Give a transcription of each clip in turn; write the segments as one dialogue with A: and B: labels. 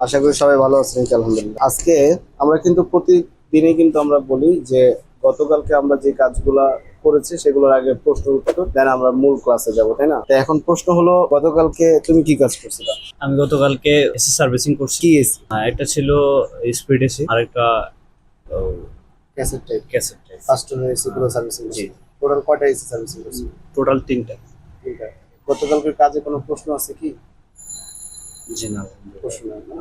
A: আশা করি সবাই ভালো আছেন, আলহামদুলিল্লাহ। আজকে আমরা কিন্তু প্রতিদিনই কিন্তু আমরা বলি যে গতকালকে আমরা যে কাজগুলা করেছি সেগুলোর আগে প্রশ্ন উত্তর দেন আমরা মূল ক্লাসে যাব, তাই না? তো এখন প্রশ্ন হলো, গতকালকে তুমি কি কাজ করছিলা?
B: আমি গতকালকে এসি সার্ভিসিং করছি।
A: কি এসি?
B: একটা ছিল স্পিড এসি আর একটা
A: cassette type?
B: Cassette type.
A: Customer AC গুলো সার্ভিসিং করছি। টোটাল কয়টা এসি সার্ভিসিং করছি?
B: টোটাল তিনটা।
A: তিনটা। গতকালকের কাজে কোনো প্রশ্ন আছে কি?
B: জি না।
A: প্রশ্ন নাই না?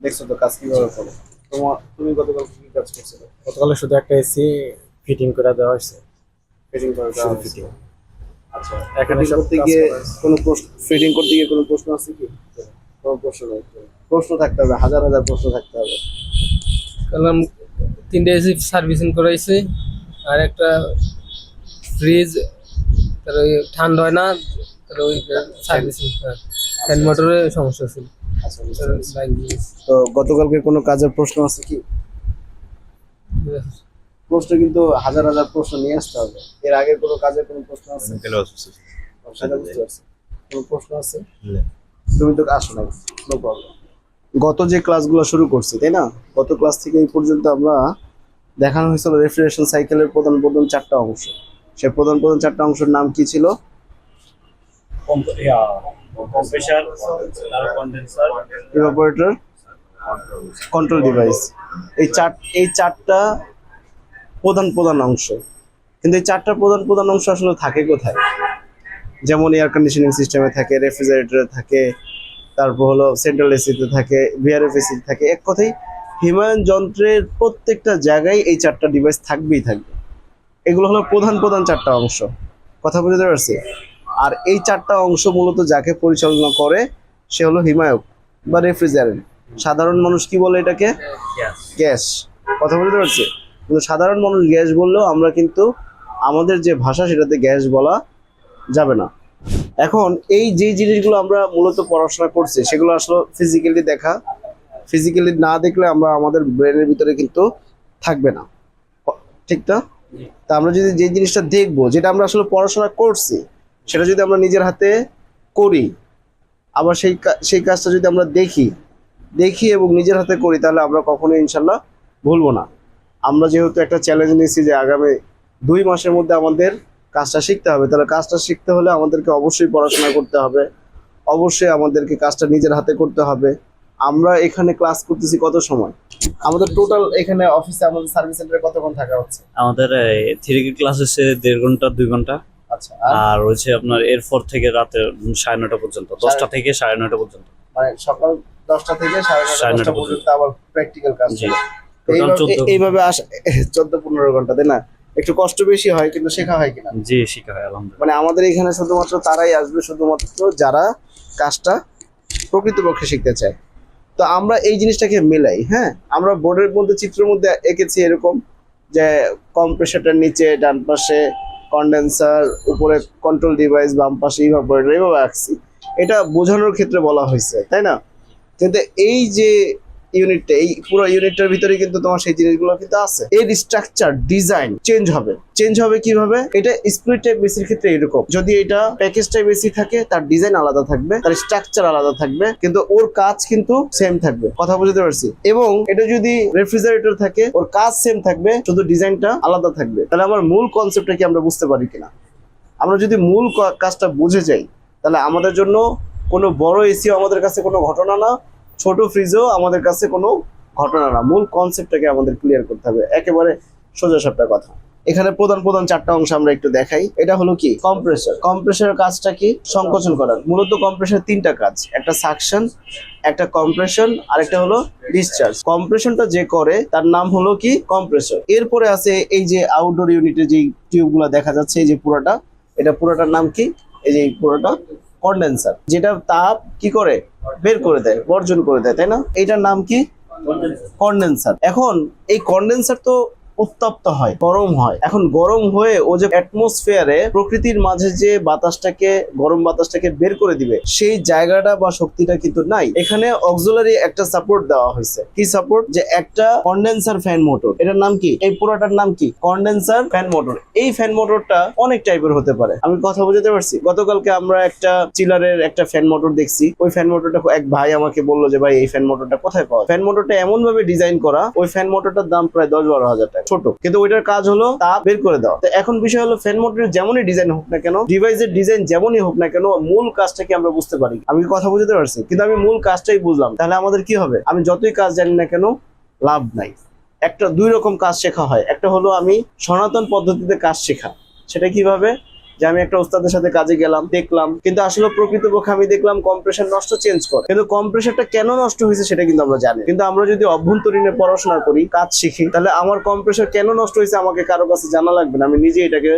A: দেখছো তো কাজ কিভাবে করে। তুমি গতকালকে কি কাজ করছিলে?
C: গতকালে শুধু একটা এসি ফিটিং করে দেওয়া হয়েছে।
A: ফিটিং করে দেওয়া
C: শুধু
A: হয়েছে।
C: ফিটিং।
A: আচ্ছা,
C: এখানে
A: ফিটিং
C: সব
A: করতে
C: কাজ
A: গিয়ে
C: করা হয়েছে।
A: কোনো প্রশ্ন, ফিটিং করতে গিয়ে কোনো প্রশ্ন আছে কি? কোনো প্রশ্ন নাই। প্রশ্ন থাকতে হবে, হাজার হাজার প্রশ্ন থাকতে হবে।
D: কারণ তিনটে এসি সার্ভিসিং করাইছি, আর একটা ফ্রিজ তার ওই ঠান্ডা হয় না, তার ওই সার্ভিসিং ফ্যান মোটরের সমস্যা ছিল।
A: আচ্ছা, বুঝতে
D: তার
A: পেরেছি।
D: লাইন দিয়েছি।
A: তো গতকালকে কোনো কাজের প্রশ্ন আছে কি? প্রশ্ন কিন্তু হাজার হাজার প্রশ্ন নিয়ে আসতে হবে। এর আগে কোনো কাজের কোনো প্রশ্ন আছে? সেটা বুঝতে পারছি। কোনো প্রশ্ন আছে? তুমি তো আসো নাই, নো প্রবলেম। গত যে ক্লাসগুলো শুরু করছি, তাই না? গত ক্লাস থেকে এই পর্যন্ত আমরা দেখানো হয়েছিল রেফ্রিজারেশন সাইকেলের প্রধান প্রধান চারটা অংশ। সে প্রধান প্রধান চারটা অংশের নাম কি ছিল?
B: Compressor, condenser,
A: evaporator, control device. এই চারটা প্রধান প্রধান অংশ। কিন্তু এই চারটা প্রধান প্রধান অংশ আসলে থাকে কোথায়? যেমন এয়ার কন্ডিশনিং সিস্টেমে থাকে, রেফ্রিজারেটরে থাকে, তারপর হলো সেন্ট্রাল এসিতে থাকে, ভিআরএফ এসিতে থাকে। এক কথায় হিমায়ন যন্ত্রের প্রত্যেকটা জায়গায় এই চারটা ডিভাইস থাকবেই থাকবে। এগুলো হলো প্রধান প্রধান চারটা অংশ। কথা বুঝতে পারছি? আর এই চারটা অংশ মূলত যাকে পরিচালনা করে সে হলো হিমায়ক বা রেফ্রিজারেন্ট। সাধারণ মানুষ কি বলে এটাকে? গ্যাস। কথা বুঝতে পারছি? কিন্তু সাধারণ মানুষ গ্যাস বললেও আমরা কিন্তু আমাদের যে ভাষা সেটাতে গ্যাস বলা যাবে না। এখন এই যে জিনিসগুলো আমরা মূলত পড়াশোনা করছি সেগুলো আসলে ফিজিক্যালি দেখা, ফিজিক্যালি না দেখলে আমরা আমাদের ব্রেনের ভিতরে কিন্তু থাকবে না, ঠিক না? তা আমরা যদি যে জিনিসটা দেখবো, যেটা আমরা আসলে পড়াশোনা করছি, সেটা যদি আমরা নিজের হাতে করি, আবার সেই কাজটা যদি আমরা দেখি এবং নিজের হাতে করি, তাহলে আমরা কখনোই ইনশাল্লাহ ভুলবো না। আমরা যেহেতু একটা চ্যালেঞ্জ নিয়েছি যে আগামী 2 মাসের মধ্যে আমাদের কাজটা শিখতে হবে, তাহলে কাজটা শিখতে হলে আমাদেরকে অবশ্যই পড়াশোনা করতে হবে, অবশ্যই আমাদেরকে কাজটা নিজের হাতে করতে হবে। আমরা এখানে ক্লাস করতেছি কত সময়? আমাদের টোটাল এখানে অফিসে আমাদের সার্ভিস সেন্টারে কতক্ষণ থাকা হচ্ছে?
B: আমাদের থিওরি ক্লাস হচ্ছে 1.5 ঘন্টা 2 ঘন্টা।
A: আচ্ছা, আর
B: আর হচ্ছে আপনার এরপর থেকে রাতে 9:30 পর্যন্ত, 10টা থেকে 9:30 পর্যন্ত।
A: মানে সকাল 10টা থেকে 9:30
B: 9:30
A: পর্যন্ত আবার প্র্যাকটিক্যাল কাজ
B: জি।
A: চলে।
B: টোটাল 14।
A: এইভাবে 14-15 ঘন্টা, তাই না? একটু কষ্ট বেশি হয়, কিন্তু শেখা হয় কিনা?
B: জি, শিখা হয় আলহামদুলিল্লাহ।
A: মানে আমাদের এখানে শুধুমাত্র তারাই আসবে, শুধুমাত্র যারা কাজটা প্রকৃতপক্ষে শিখতে চায়। তো আমরা এই জিনিসটাকে মেলাই। হ্যাঁ, আমরা বোর্ডের মধ্যে চিত্রের মধ্যে এঁকেছি এরকম যে কম্প্রেসারটার নিচে ডান পাশে কন্ডেন্সার, উপরে কন্ট্রোল ডিভাইস, বাম পাশে ইভাপোরেটর, এইভাবে আঁকছি। এটা বোঝানোর ক্ষেত্রে বলা হয়েছে, তাই না? কিন্তু এই যে ইউনিটটা, এই পুরো ইউনিটটার ভিতরে কিন্তু তোমার সেই জিনিসগুলো কিন্তু আছে। এর স্ট্রাকচার, ডিজাইন চেঞ্জ হবে কিভাবে? এটা স্প্লিট টাইপ বেসির ক্ষেত্রে এরকম, যদি এটা প্যাকেজ টাইপ বেসি থাকে তার ডিজাইন আলাদা থাকবে, তার স্ট্রাকচার আলাদা থাকবে, কিন্তু ওর কাজ কিন্তু সেম থাকবে। কথা বুঝতে পারছি? এবং এটা যদি রেফ্রিজারেটর থাকে, ওর কাজ সেম থাকবে, শুধু ডিজাইনটা আলাদা থাকবে। তাহলে আমার মূল কনসেপ্টটা কি আমরা বুঝতে পারি কিনা? আমরা যদি মূল কাজটা বুঝে যাই, তাহলে আমাদের জন্য কোনো বড় এসিও আমাদের কাছে কোনো ঘটনা না, ছোট ফ্রিজও আমাদের কাছে কোনো ঘটনা না। মূল কনসেপ্টটাকে আমাদের ক্লিয়ার করতে হবে, একেবারে সোজা সাপটা কথা। এখানে প্রধান প্রধান চারটা অংশ আমরা একটু দেখাই। এটা হলো কি? কম্প্রেসর। কম্প্রেসরের কাজটা কি? সংকোচন করা। মূলত কম্প্রেসর তিনটা কাজ, একটা সাকশন, একটা কম্প্রেশন, আর একটা হলো ডিসচার্জ। কম্প্রেশনটা যে করে তার নাম হলো কি? কম্প্রেসর। এরপরে আছে এই যে আউটডোর ইউনিটে যে টিউবগুলো দেখা যাচ্ছে, এই যে পুরোটা, এটা পুরোটার নাম কি? এই যে পুরোটা কন্ডেন্সার, যেটা তাপ কি করে? বের করে দেয়, বর্জন করে দেয়, তাই না? এটার নাম কি? কন্ডেন্সার। এখন এই কন্ডেন্সার তো উত্তপ্ত হয়, গরম হয়। এখন গরম হয়ে ও যে অ্যাটমসফিয়ারে প্রকৃতির মাঝে যে বাতাসটাকে, গরম বাতাসটাকে বের করে দিবে, সেই জায়গাটা বা শক্তিটা কিন্তু নাই। এখানে অক্সিলারি একটা সাপোর্ট দেওয়া হয়েছে। কি সাপোর্ট? যে একটা কন্ডেন্সার ফ্যান মোটর। এটার নাম কি? এই পুরোটার নাম কি? Condenser fan motor. এই ফ্যান মোটরটা অনেক টাইপের হতে পারে। আমি কথা বুঝতে পারছি? গতকালকে আমরা একটা চিলারের একটা ফ্যান মোটর দেখছি। ওই ফ্যান মোটরটা এক ভাই আমাকে বললো যে ভাই এই ফ্যান মোটরটা কোথায় পাওয়া? ফ্যান মোটরটা এমন ভাবে ডিজাইন করা, ওই ফ্যান মোটরটার দাম প্রায় 10-12 হাজার টাকা, ছোট, কিন্তু ওইটার কাজ হলো তাপ বের করে দেওয়া। তো এখন বিষয় হলো ফ্যান মোটরের যেমনই ডিজাইন হোক না কেন, ডিভাইসের ডিজাইন যেমনই হোক না কেন, মূল কাজটা কি আমরা বুঝতে পারি? আমি কি কথা বুঝতে পারছি? কিন্তু আমি মূল কাজটাই বুঝলাম, তাহলে আমাদের কি হবে? আমি যতই কাজ জানি না কেন, লাভ নাই। একটা দুই রকম কাজ শেখা হয়। একটা হলো আমি সনাতন পদ্ধতিতে কাজ শেখা। সেটা কিভাবে? যে আমি একটা ওস্তাদের সাথে কাজে গেলাম, দেখলাম, কিন্তু আসলে প্রকৃতপক্ষে আমি দেখলাম কম্প্রেসার নষ্ট, চেঞ্জ করে। কিন্তু কম্প্রেসারটা কেন নষ্ট হয়েছে সেটা কিন্তু আমরা জানি। কিন্তু আমরা যদি অভ্যন্তরীণে পড়াশোনা করি, কাজ শিখি, তাহলে আমার কম্প্রেসার কেন নষ্ট হয়েছে আমাকে কারো কাছে জানা লাগবে না, আমি নিজে এটাকে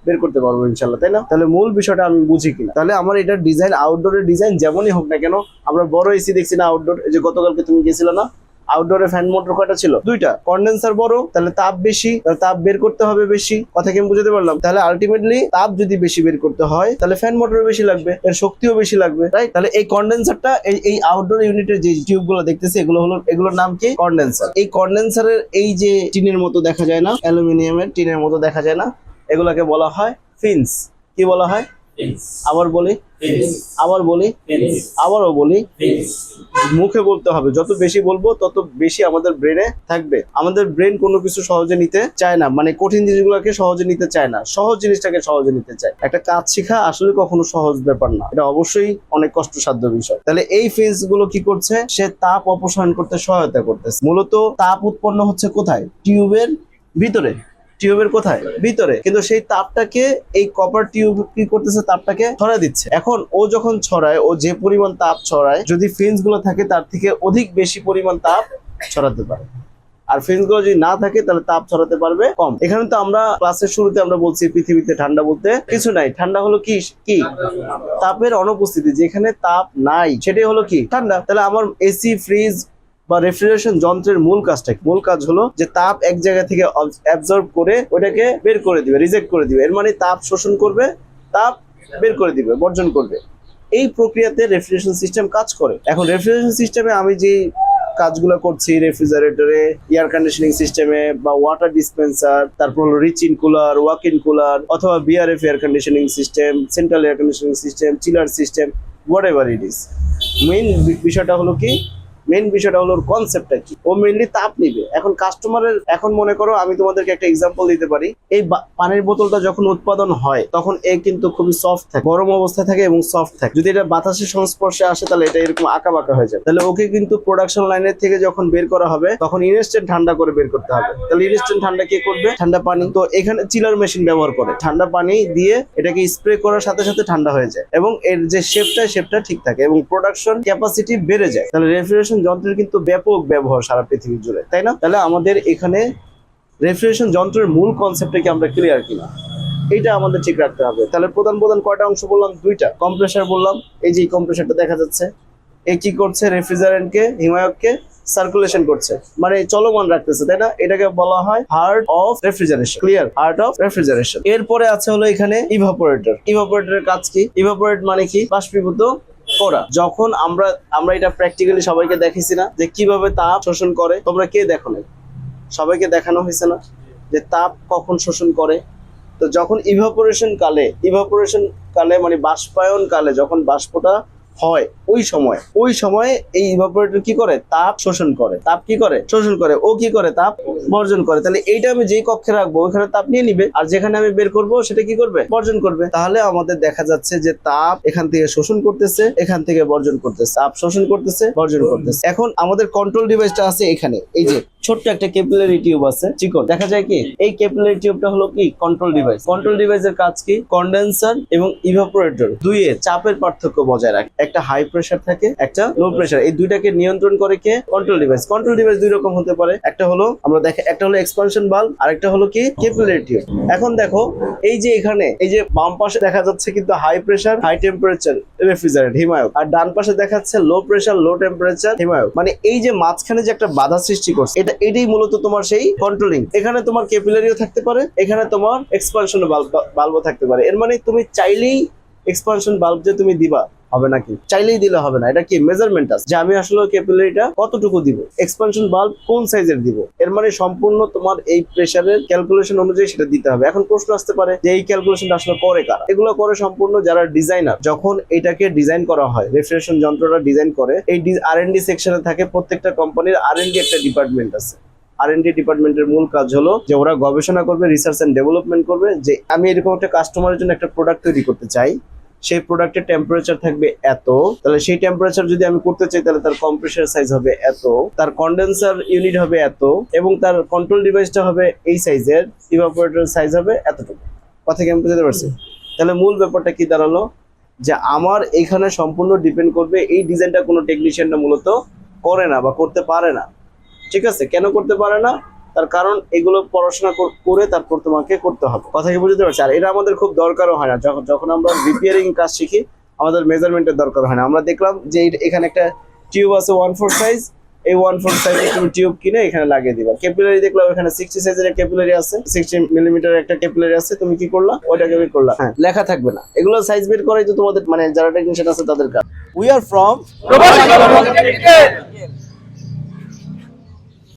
A: বের করতে পারবো ইনশাল্লাহ, তাই না? তাহলে মূল বিষয়টা আমি বুঝি কিনা। তাহলে আমার এটার ডিজাইন, আউটডোরের ডিজাইন যেমনই হোক না কেন, আমরা বড় এসি দেখছি না আউটডোর, এই যে গতকালকে তুমি গেছিলে না, আউটডোরে ফ্যান মোটর কয়টা ছিল? 2টা। কন্ডেন্সার বড়, তাহলে তাপ বেশি, তাহলে তাপ বের করতে হবে বেশি। কথা কি আমি বুঝতে পারলাম? তাহলে আলটিমেটলি তাপ যদি বেশি বের করতে হয়, তাহলে ফ্যান মোটর বেশি লাগবে, এর শক্তিও বেশি লাগবে, রাইট? তাহলে এই কন্ডেন্সারটা, এই আউটডোর ইউনিটের যে টিউব গুলো দেখতেছি, এগুলোর নাম কি? কন্ডেন্সার। এই কন্ডেন্সারের এই যে টিনের মতো দেখা যায় না, অ্যালুমিনিয়ামের টিনের মতো দেখা যায় না, এগুলাকে বলা হয় ফিন্স। কি বলা হয়? আবার বলি, আবারও বলি, মুখে বলতে হবে। যত বেশি বলবো তত বেশি আমাদের ব্রেনে থাকবে। আমাদের ব্রেন কোনো কিছু সহজে নিতে চায় না, মানে কঠিন জিনিসগুলোকে সহজে নিতে চায় না, সহজ জিনিসটাকে সহজে নিতে চায়। একটা কাজ শেখা আসলে কখনো সহজ ব্যাপার না, এটা অবশ্যই অনেক কষ্টসাধ্য বিষয়। তাহলে এই ফিন্স গুলো কি করছে? সে তাপ অপসারণ করতে সহায়তা করতেছে। মূলত তাপ উৎপন্ন হচ্ছে কোথায়? টিউবের ভিতরে। টিউবের কোথায়? ভিতরে। কিন্তু সেই তাপটাকে এই কপার টিউব কি করতেছে? তাপটাকে ছড়ায় দিচ্ছে। এখন ও যখন ছড়ায়, ও যে পরিমাণ তাপ ছড়ায়, যদি ফিন্স গুলো থাকে তার থেকে অধিক বেশি পরিমাণ তাপ ছড়াতে পারে। আর ফিন্স গুলো যদি না থাকে তাহলে তাপ ছড়াতে পারবে কম। এখানে তো আমরা ক্লাসের শুরুতে আমরা বলছি পৃথিবীতে ঠান্ডা বলতে কিছু নাই। ঠান্ডা হলো কি? তাপের অনুপস্থিতি। যেখানে তাপ নাই সেটাই হলো কি? ঠান্ডা। তাহলে আমার এসি, ফ্রিজ বা রেফ্রিজারেশন যন্ত্রের মূল কাজটা, মূল কাজ হলো যে তাপ এক জায়গা থেকে অ্যাবজর্ব করে ওটাকে বের করে দিবে, রিজেক্ট করে দিবে। এর মানে তাপ শোষণ করবে, তাপ বের করে দিবে, বর্জন করবে। এই প্রক্রিয়াতে রেফ্রিজারেশন সিস্টেম কাজ করে। এখন রেফ্রিজারেশন সিস্টেমে আমি যে কাজগুলো করছি, রেফ্রিজারেটরে, এয়ার কন্ডিশনিং সিস্টেমে বা ওয়াটার ডিসপেন্সার, তারপর হলো reach in cooler, walk in cooler, অথবা VRF air conditioning system, central air conditioning system, chiller system, whatever it is, main বিষয়টা হলো কি? মেইন বিষয়টা হলো কনসেপ্টটা কি? ও মেইনলি তাপ নিবে। এখন কাস্টমারের, এখন মনে করো আমি তোমাদেরকে একটা এক্সাম্পল দিতে পারি। এই পানির বোতলটা যখন উৎপাদন হয় তখন এ কিন্তু খুবই সফট থাকে, গরম অবস্থায় থাকে এবং সফট থাকে। যদি এটা বাতাসের সংস্পর্শে আসে তাহলে এটা এরকম আঁকা বাঁকা হয়ে যায়। তাহলে ওকে কিন্তু প্রোডাকশন লাইনের থেকে যখন বের করা হবে তখন ইনস্ট্যান্ট ঠান্ডা করে বের করতে হবে। তাহলে ইনস্ট্যান্ট ঠান্ডা কে করবে? ঠান্ডা পানি। তো এখানে চিলার মেশিন ব্যবহার করে ঠান্ডা পানি দিয়ে এটাকে স্প্রে করার সাথে সাথে ঠান্ডা হয়ে যায় এবং এর যে শেপটা ঠিক থাকে এবং প্রোডাকশন ক্যাপাসিটি বেড়ে যায়। তাহলে রেফ্রিজারেশন যন্ত্রের কিন্তু ব্যাপক ব্যবহার সারা পৃথিবী জুড়ে, তাই না? তাহলে আমাদের এখানে রেফ্রিজারেশন যন্ত্রের মূল কনসেপ্টটা কি আমরা ক্লিয়ার কিনা, এইটা আমাদের ঠিক রাখতে হবে। তাহলে প্রধান কয়টা অংশ বললাম? 2টা। কম্প্রেসার বললাম, এই যে কম্প্রেসারটা দেখা যাচ্ছে, এ কি করছে? রেফ্রিজারেন্টকে, হিমায়ককে সার্কুলেশন করছে, মানে চলমান রাখতেছে, তাই না? এটাকে বলা হয় heart of refrigeration. Clear? Heart of refrigeration. এরপরে আছে হলো এখানে ইভাপোরেটর। ইভাপোরেটরের কাজ কি? ইভাপোরেট মানে কি? বাষ্পীভূত করা। যখন আমরা এটা প্র্যাকটিক্যালি সবাইকে দেখিছি না যে কিভাবে তাপ শোষণ করে? তোমরা কে দেখো না? সবাইকে দেখানো হয়েছে না যে তাপ কখন শোষণ করে? তো যখন ইভাপোরেশন কালে মানে বাষ্পায়ন কালে যখন বাষ্পটা হয় ওই সময় এই ইভাপোরেটর কি করে? তাপ শোষণ করে। তাপ কি করে? শোষণ করে। ও কি করে? তাপ বর্জন করে। তাহলে এইটা আমি যেই কক্ষে রাখবো ওইখানে তাপ নিয়ে নিবে, আর যেখানে আমি বের করব সেটা কি করবে? বর্জন করবে। তাহলে আমাদের দেখা যাচ্ছে যে তাপ এখান থেকে শোষণ করতেছে, এখান থেকে বর্জন করতেছে, তাপ শোষণ করতেছে, বর্জন করতেছে। এখন আমাদের কন্ট্রোল ডিভাইসটা আছে এখানে, এই যে ছোট্ট একটা ক্যাপিলারি টিউব আছে, চিকন দেখা যায় কি? এই ক্যাপিলারি টিউবটা হলো কি? Control device. কন্ট্রোল ডিভাইসের কাজ কি? কন্ডেন্সার এবং ইভাপোরেটর দুইয়ের চাপের পার্থক্য বজায় রাখে। একটা হাই প্রেসার থাকে, একটা লো প্রেসার। এই দুইটাকে নিয়ন্ত্রণ করে কে? Control device. কন্ট্রোল ডিভাইস দুই রকম হতে পারে। একটা হলো একটা হলো এক্সপানশন বাল্ব, আর একটা হলো কি? Capillary tube. এখন দেখো এই যে এখানে এই যে বাম পাশে দেখা যাচ্ছে কিন্তু high pressure high temperature refrigerant হিমায়ক, আর ডান পাশে দেখাচ্ছে লো প্রেসার লো টেম্পারেচার হিমায়ক। মানে এই যে মাঝখানে যে একটা বাধা সৃষ্টি করছে, এটা এটাই মূলত তোমার সেই কন্ট্রোলিং। এখানে তোমার ক্যাপিলারিও থাকতে পারে, এখানে তোমার এক্সপানশন বাল্বও থাকতে পারে। এর মানে তুমি চাইলেই এক্সপানশন বাল্ব যে তুমি দিবা হবে নাকি, চাইলেই দিলে হবে না। এটা কি মেজারমেন্ট আছে যে আমি আসলে ক্যাপিলারিটা কতটুকু দিব, এক্সপানশন বাল্ব কোন সাইজের দিব। এর মানে সম্পূর্ণ তোমার এই প্রেসারের ক্যালকুলেশন অনুযায়ী সেটা দিতে হবে। এখন প্রশ্ন আসতে পারে যে এই ক্যালকুলেশনটা আসলে করে কারা? এগুলো করে সম্পূর্ণ যারা ডিজাইনার। যখন এটাকে ডিজাইন করা হয়, রেফ্রিজারেশন যন্ত্রটা ডিজাইন করে, এই R&D সেকশনে থাকে। প্রত্যেকটা কোম্পানির R&D একটা ডিপার্টমেন্ট আছে। R&D ডিপার্টমেন্টের মূল কাজ হলো যে ওরা গবেষণা করবে, রিসার্চ এন্ড ডেভেলপমেন্ট করবে, যে আমি এরকম একটা কাস্টমারের জন্য একটা প্রোডাক্ট তৈরি করতে চাই, সেই প্রোডাক্টের টেম্পারেচার থাকবে এত, তাহলে সেই টেম্পারেচার যদি আমি করতে চাই তাহলে তার কম্প্রেসার সাইজ হবে এত, তার কন্ডেন্সার ইউনিট হবে এত, এবং তার কন্ট্রোল ডিভাইসটা হবে এই সাইজের, ইভাপোরেটর সাইজ হবে এতটুকু। কথা কি আমি বুঝতে পারছি? তাহলে মূল ব্যাপারটা কি দাঁড়ালো যে আমার এখানে সম্পূর্ণ ডিপেন্ড করবে, এই ডিজাইনটা কোনো টেকনিশিয়ানরা মূলত করে না বা করতে পারে না। ঠিক আছে, কেন করতে পারে না? তার কারণ এগুলো পড়াশোনা করে তারপর তোমাকে করতে হবে। কথা কি বুঝতে পারছি? আর এটা আমাদের খুব দরকারও হয় না। যখন আমরা রিপেয়ারিং কাজ শিখি আমাদের মেজারমেন্টের দরকার হয় না। আমরা দেখলাম যে এখানে একটা টিউব আছে 1/4 সাইজ, এই 1/4 সাইজের তুমি টিউব কিনে এখানে লাগিয়ে দিবা। ক্যাপিলারি দেখলাম এখানে 60 সাইজের একটা ক্যাপিলারি আছে, 60 মিলিমিটার একটা ক্যাপিলারি আছে, তুমি কি করলা? ওইটাকে বের করলা। হ্যাঁ, লেখা থাকবে না। এগুলো সাইজ বের করাই তো তোমাদের মানে যারা টেকনিশিয়ান আছে তাদের কাজ। We are from